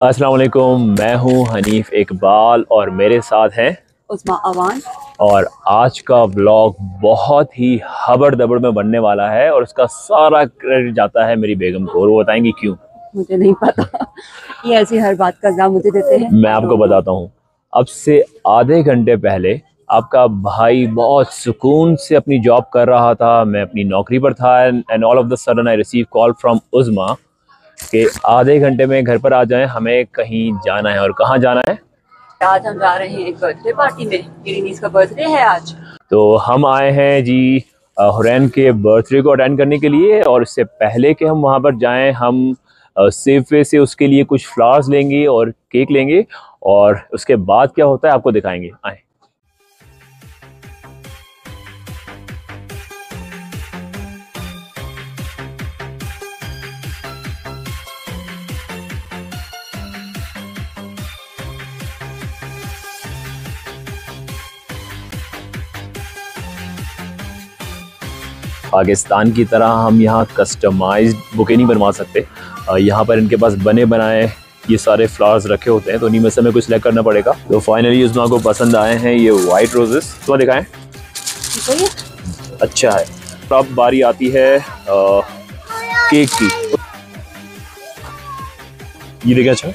अस्सलाम वालेकुम, मैं हूं हनीफ इकबाल और मेरे साथ हैं उस्मा अवान। और आज का व्लॉग बहुत ही हबड़ दबड़ में बनने वाला है और उसका सारा क्रेडिट जाता है मेरी बेगम को और वो बताएंगी क्यों। मुझे नहीं पता। ये ऐसी हर बात का इल्जाम मुझे देते हैं। मैं आपको बताता हूं। अब से आधे घंटे पहले आपका भाई बहुत सुकून से अपनी जॉब कर रहा था, मैं अपनी नौकरी पर था and all of the sudden I receive call from Uzma कि आधे घंटे में घर पर आ जाएं, हमें कहीं जाना है। और कहाँ जाना है? आज हम जा रहे हैं एक बर्थडे पार्टी में। मेरी नीस का बर्थडे है आज। तो हम आए हैं जी हुरैन के बर्थडे को अटेंड करने के लिए और इससे पहले कि हम वहाँ पर जाएं, हम सेफवे से उसके लिए कुछ फ्लावर्स लेंगे और केक लेंगे और उसके बाद क्या होता है आपको दिखाएंगे। आए। पाकिस्तान की तरह हम यहाँ कस्टमाइज्ड बुके नहीं बनवा सकते। यहाँ पर इनके पास बने बनाए ये सारे फ्लावर्स रखे होते हैं, तो उन्हीं में से हमें कुछ सिलेक्ट करना पड़ेगा। तो फाइनली उस्मा को पसंद आए हैं ये वाइट रोजेस। तो दिखाएं। अच्छा है। तो अब बारी आती है केक की। ये देखिए। अच्छा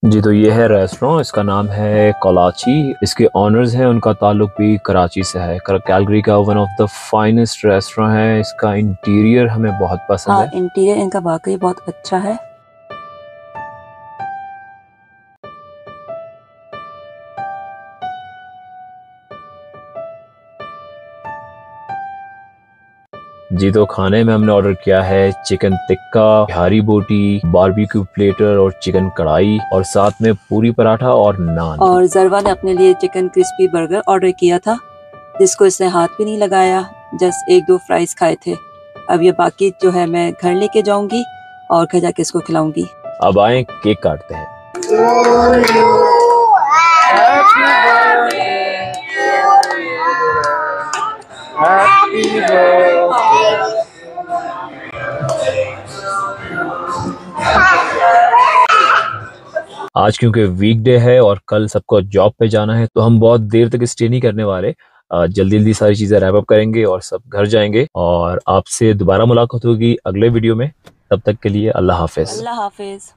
जी, तो ये है रेस्टोरेंट, इसका नाम है कोलाची। इसके ऑनर्स हैं, उनका ताल्लुक भी कराची से है। कैलगरी का one of the finest restaurant है। इसका इंटीरियर हमें बहुत पसंद है। इंटीरियर इनका वाकई बहुत अच्छा है। जी, तो खाने में हमने ऑर्डर किया है चिकन टिक्का, बिहारी बोटी, बारबेक्यू प्लेटर और चिकन कढ़ाई और साथ में पूरी पराठा और नान। और जरवा ने अपने लिए चिकन क्रिस्पी बर्गर ऑर्डर किया था, जिसको इसने हाथ भी नहीं लगाया, जस्ट एक दो फ्राइज खाए थे। अब ये बाकी जो है मैं घर लेके जाऊंगी और घर जाके इसको खिलाऊंगी। अब आए केक काटते हैं। आज क्योंकि वीकडे है और कल सबको जॉब पे जाना है, तो हम बहुत देर तक स्टे नहीं करने वाले। जल्दी जल्दी सारी चीजें रैप अप करेंगे और सब घर जाएंगे और आपसे दोबारा मुलाकात होगी अगले वीडियो में। तब तक के लिए अल्लाह हाफिज। अल्लाह हाफिज।